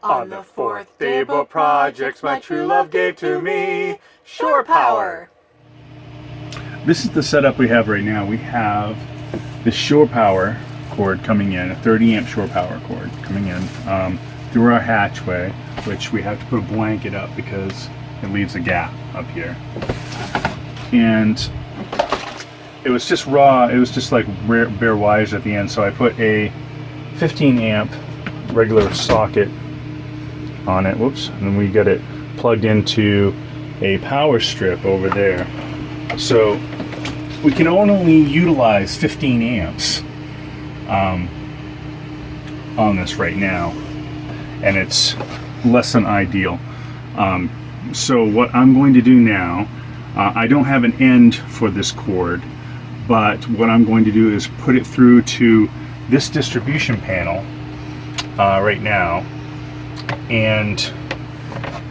On the fourth day boat projects my true love gave to me, Shore Power. This is the setup we have right now. We have the Shore Power cord coming in, a 30 amp Shore Power cord coming in through our hatchway, which we have to put a blanket up because it leaves a gap up here. And it was just raw, it was just like bare wires at the end, so I put a 15 amp regular socket on it, whoops, and then we got it plugged into a power strip over there. So we can only utilize 15 amps on this right now, and it's less than ideal. So what I'm going to do now, I don't have an end for this cord, but what I'm going to do is put it through to this distribution panel right now, and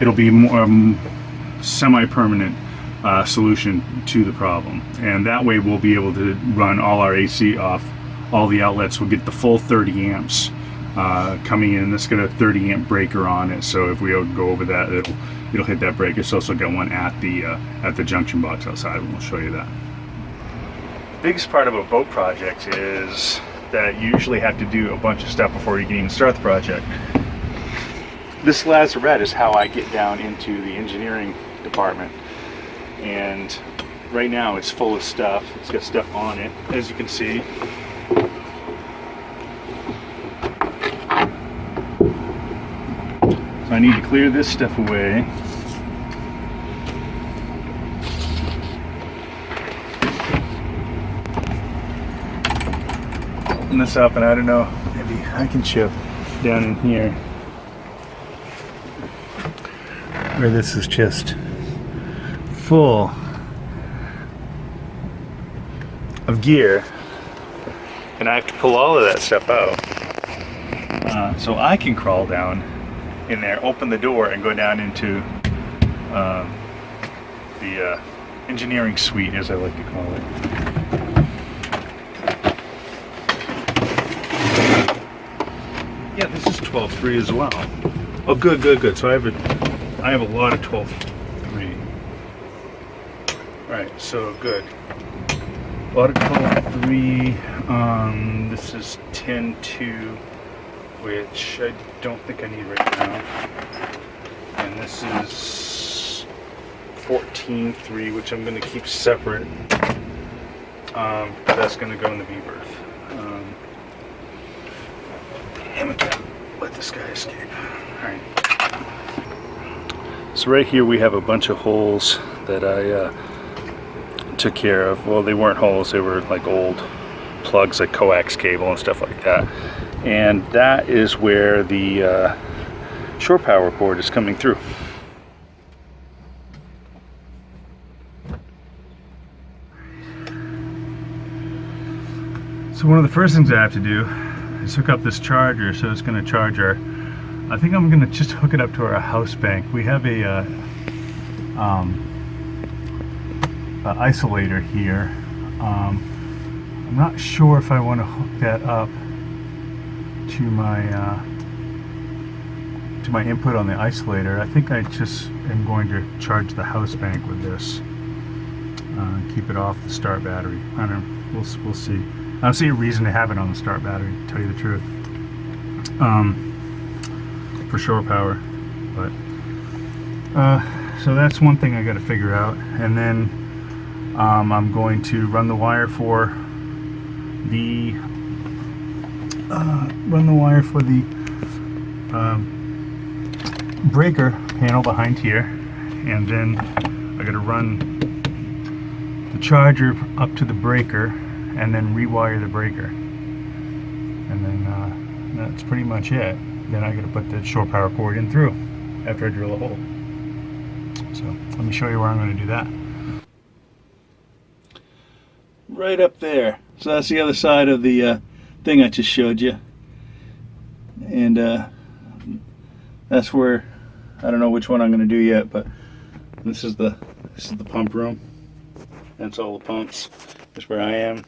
it'll be more semi-permanent solution to the problem, and that way we'll be able to run all our AC off all the outlets. We'll get the full 30 amps coming in. It's got a 30 amp breaker on it, so if we go over that, it'll hit that breaker. It's also got one at the junction box outside, and we'll show you that. The biggest part of a boat project is that you usually have to do a bunch of stuff before you can even start the project. This lazarette is how I get down into the engineering department, and right now it's full of stuff. It's got stuff on it, as you can see. So I need to clear this stuff away. Open this up, and I don't know, maybe I can chip down in here where this is just full of gear, and I have to pull all of that stuff out. So I can crawl down in there, open the door, and go down into the engineering suite, as I like to call it. Yeah, this is 12.3 as well. Oh, good. So I have a lot of 12.3. Right, so good. A lot of 12.3. This is 10.2, which I don't think I need right now. And this is 14.3, which I'm going to keep separate. That's going to go in the V-berth. Damn it, let this guy escape. Alright. So right here we have a bunch of holes that I took care of. Well, they weren't holes, they were like old plugs, like coax cable and stuff like that. And that is where the Shore Power cord is coming through. So one of the first things I have to do is hook up this charger, so it's going to charge our, I think I'm going to just hook it up to our house bank. We have a isolator here. I'm not sure if I want to hook that up to my input on the isolator. I think I just am going to charge the house bank with this. Keep it off the start battery. I don't know. We'll see. I don't see a reason to have it on the start battery, to tell you the truth. For Shore Power, but so that's one thing I got to figure out. And then I'm going to run the wire for the breaker panel behind here, and then I got to run the charger up to the breaker, and then rewire the breaker, and then that's pretty much it. Then I got to put the Shore Power cord in through after I drill a hole. So let me show you where I'm going to do that. Right up there. So that's the other side of the thing I just showed you, and that's where, I don't know which one I'm going to do yet, but this is the pump room. That's all the pumps. That's where I am.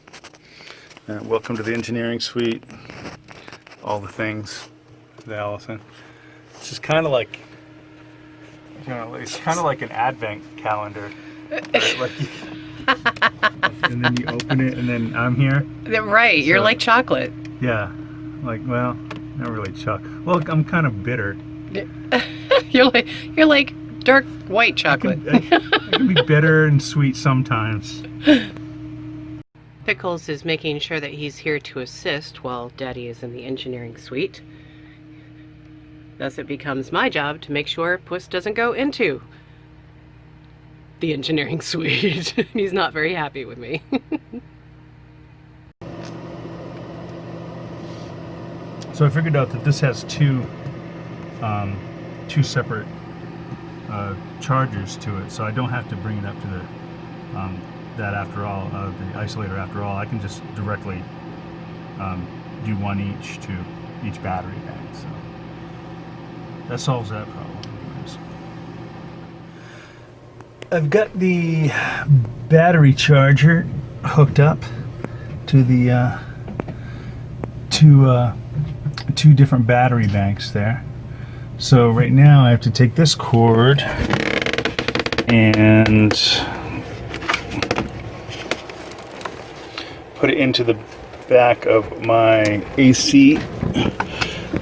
Welcome to the engineering suite. All the things with Allison. This is kind of like, you know, it's kind of like an advent calendar. Like, and then you open it, and then I'm here. Right, you're So- like chocolate. Yeah, like, well, not really Chuck. Well, I'm kind of bitter. You're like dark white chocolate. I can be bitter and sweet sometimes. Pickles is making sure that he's here to assist while Daddy is in the engineering suite. Thus, it becomes my job to make sure Puss doesn't go into the engineering suite. He's not very happy with me. So I figured out that this has two separate chargers to it, so I don't have to bring it up to the that after all, the isolator after all. I can just directly do one each to each battery bank. So that solves that problem. Anyways. I've got the battery charger hooked up to the two different battery banks there. So right now I have to take this cord and put it into the back of my AC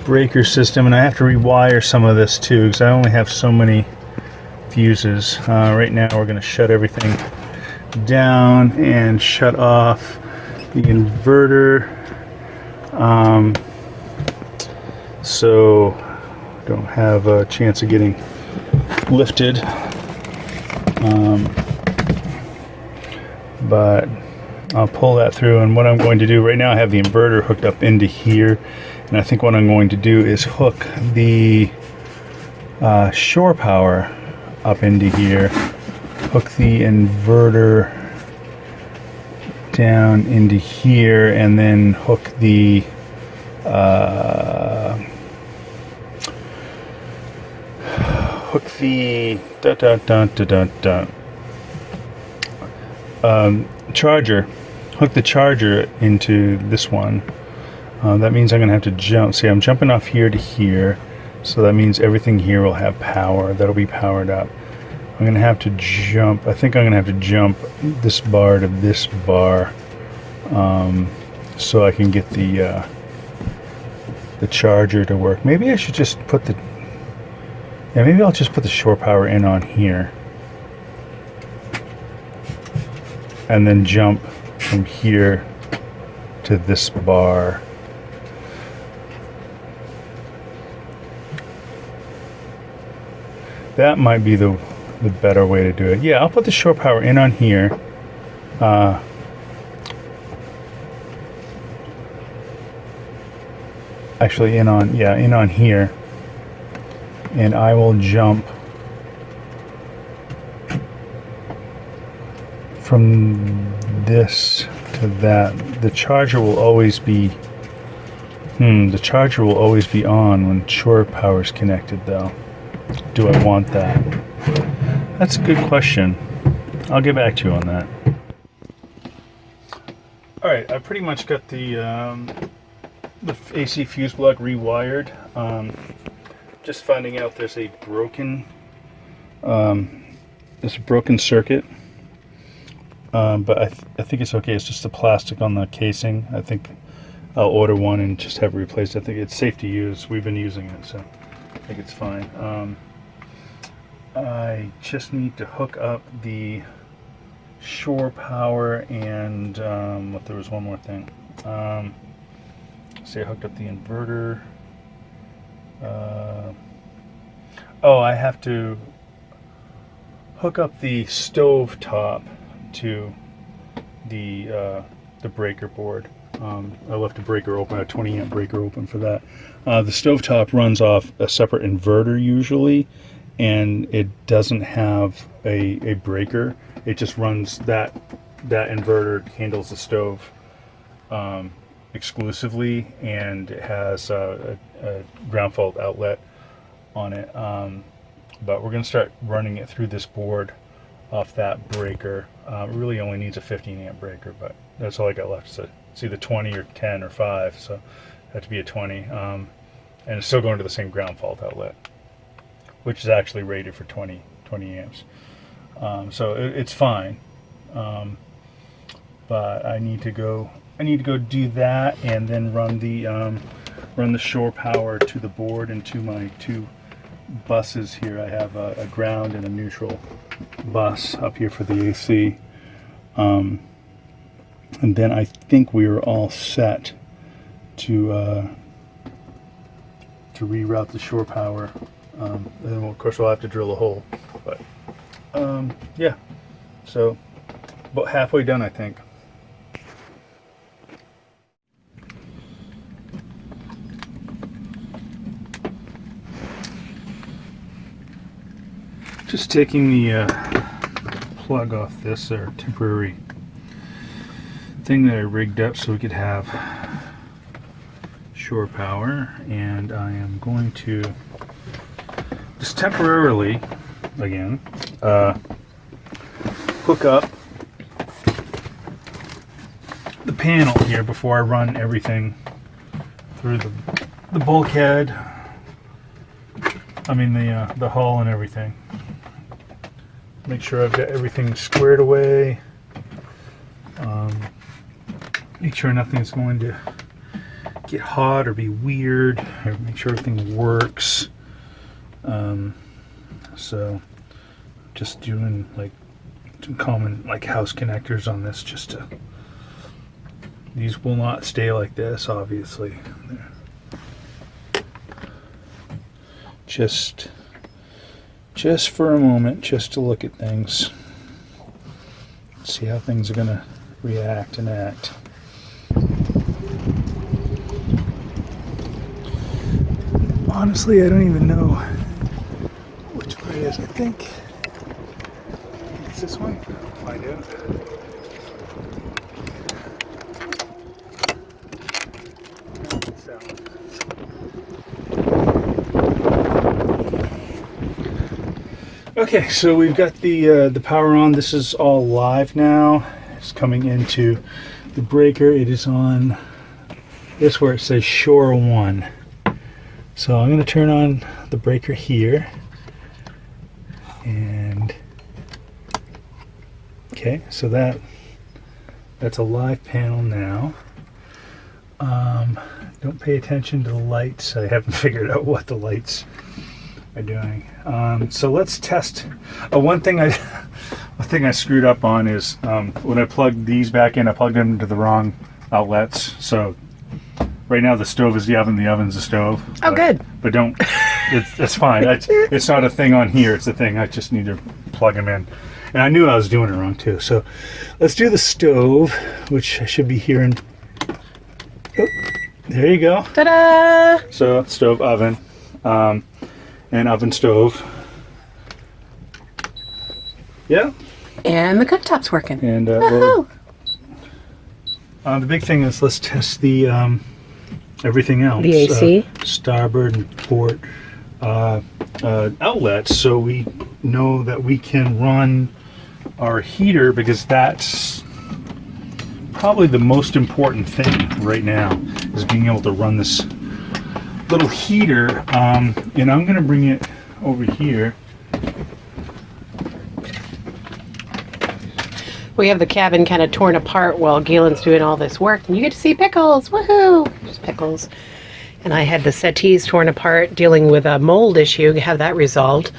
breaker system, and I have to rewire some of this too because I only have so many fuses. Right now we're going to shut everything down and shut off the inverter, so don't have a chance of getting lifted, but I'll pull that through. And what I'm going to do right now, I have the inverter hooked up into here, and I think what I'm going to do is hook the shore power up into here, hook the inverter down into here, and then hook the charger, hook the charger into this one. That means I'm gonna have to jump. See, I'm jumping off here to here, so that means everything here will have power. That'll be powered up. I'm gonna have to jump. I think I'm gonna have to jump this bar to this bar, so I can get the charger to work. Maybe I should just put the maybe I'll just put the shore power in on here, and then jump from here to this bar. That might be the better way to do it. Yeah, I'll put the shore power in on here. Actually, in on here, and I will jump from this to that. The charger will always be on when shore power is connected, though. Do I want that? That's a good question. I'll get back to you on that. All right, I pretty much got the AC fuse plug rewired. Just finding out there's a broken circuit, but I think it's okay. It's just the plastic on the casing. I think I'll order one and just have it replaced. I think it's safe to use. We've been using it, so I think it's fine. I just need to hook up the shore power and there was one more thing. See, I hooked up the inverter. I have to hook up the stove top to the breaker board. I left a breaker open, a 20 amp breaker open for that. The stove top runs off a separate inverter usually, and it doesn't have a breaker. It just runs that inverter handles the stove exclusively, and it has a ground fault outlet on it. But we're going to start running it through this board off that breaker. It really only needs a 15 amp breaker, but that's all I got left. So it's either 20 or 10 or 5, so it had to be a 20. And it's still going to the same ground fault outlet. which is actually rated for 20 amps. So it's fine. But I need to go do that, and then run the shore power to the board and to my 2 buses here. I have a ground and a neutral bus up here for the AC. And then I think we are all set to reroute the shore power. And then of course we'll have to drill a hole. But yeah, so about halfway done, I think. Just taking the plug off this temporary thing that I rigged up so we could have shore power, and I am going to just temporarily again hook up the panel here before I run everything through the bulkhead. I mean the hull and everything. Make sure I've got everything squared away. Make sure nothing's going to get hot or be weird. Make sure everything works. So just doing like some common like house connectors on this, just to, these will not stay like this, obviously. Just for a moment, just to look at things, see how things are going to react and act. Honestly, I don't even know which way it is. I think it's this one. I'll find out. Okay, so we've got the power on. This is all live now. It's coming into the breaker. It is on this where it says Shore 1. So I'm going to turn on the breaker here, and okay, so that's a live panel now. Don't pay attention to the lights. I haven't figured out what the lights are doing. So let's test. One thing I screwed up on is when I plugged these back in, I plugged them into the wrong outlets. So right now the stove is the oven, the oven's the stove. Oh, good. But don't. It's fine. It's not a thing on here. It's a thing. I just need to plug them in. And I knew I was doing it wrong too. So let's do the stove, which I should be here in. Oh, there you go. Ta-da! So stove, oven. And oven stove. Yeah. And the cooktop's working. And Woohoo! the big thing is let's test the everything else. The AC? Starboard and port outlets, so we know that we can run our heater, because that's probably the most important thing right now, is being able to run this little heater. And I'm going to bring it over here. We have the cabin kind of torn apart while Galen's doing all this work, and you get to see Pickles. Woohoo! There's Pickles. And I had the settees torn apart, dealing with a mold issue, have that resolved.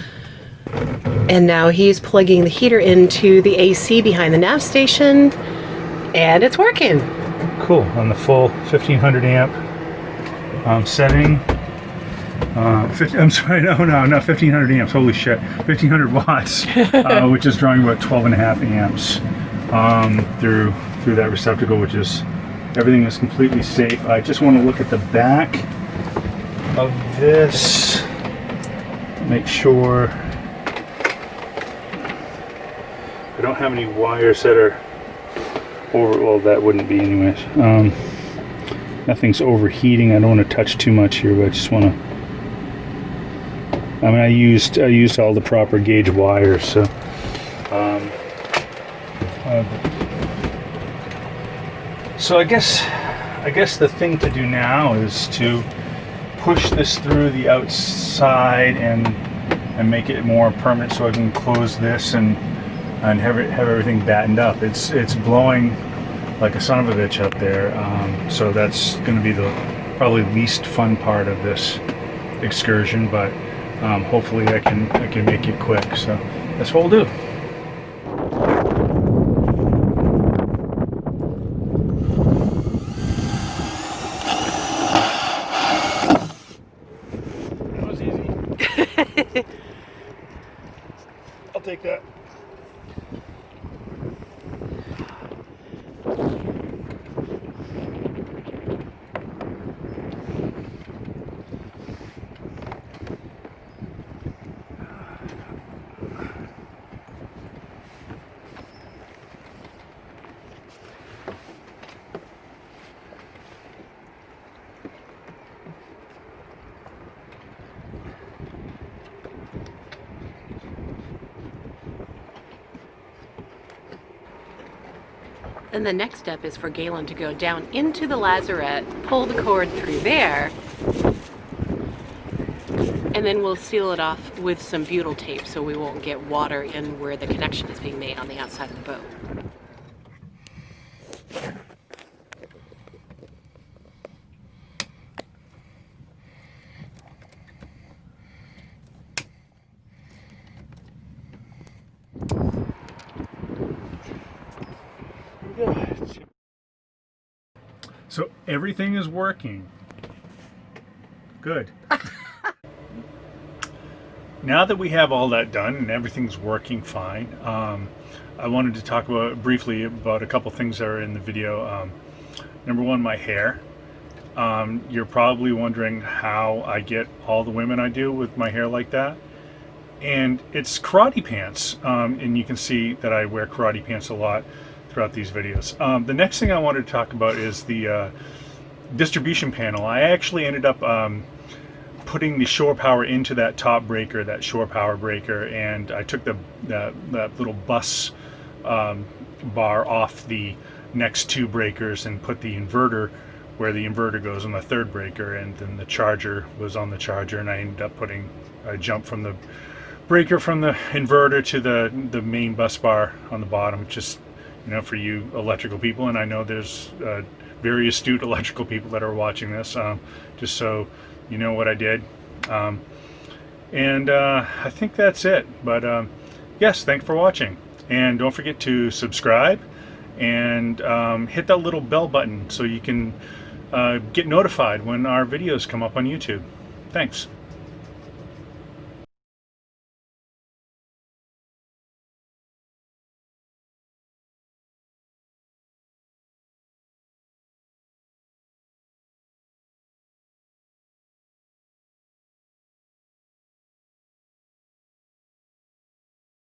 And now he's plugging the heater into the AC behind the nav station, and it's working. Cool. On the full 1500 amp setting. I'm sorry, no, not 1500 amps. Holy shit, 1500 watts, which is drawing about 12.5 amps through that receptacle, which is, everything is completely safe. I just want to look at the back of this, make sure I don't have any wires that are over. Well, that wouldn't be anyways. Nothing's overheating. I don't want to touch too much here, but I just want to. I mean, I used all the proper gauge wires, so. So I guess the thing to do now is to push this through the outside and and make it more permanent so I can close this and have everything battened up. It's blowing like a son of a bitch up there, so that's going to be the probably least fun part of this excursion, but hopefully I can make it quick. So that's what we'll do. That was easy. I'll take that. Then the next step is for Galen to go down into the lazarette, pull the cord through there, and then we'll seal it off with some butyl tape so we won't get water in where the connection is being made on the outside of the boat. So everything is working. Good. Now that we have all that done and everything's working fine, I wanted to talk briefly about a couple things that are in the video. Number one, my hair. You're probably wondering how I get all the women I do with my hair like that. And it's karate pants. And you can see that I wear karate pants a lot throughout these videos. The next thing I wanted to talk about is the distribution panel. I actually ended up putting the shore power into that top breaker, that shore power breaker, and I took that little bus bar off the next two breakers and put the inverter where the inverter goes on the third breaker, and then the charger was on the charger, and I ended up I jumped from the breaker from the inverter to the main bus bar on the bottom, just, you know, for you electrical people, and I know there's very astute electrical people that are watching this, just so you know what I did. And I think that's it. But yes, thanks for watching. And don't forget to subscribe and hit that little bell button so you can get notified when our videos come up on YouTube. Thanks.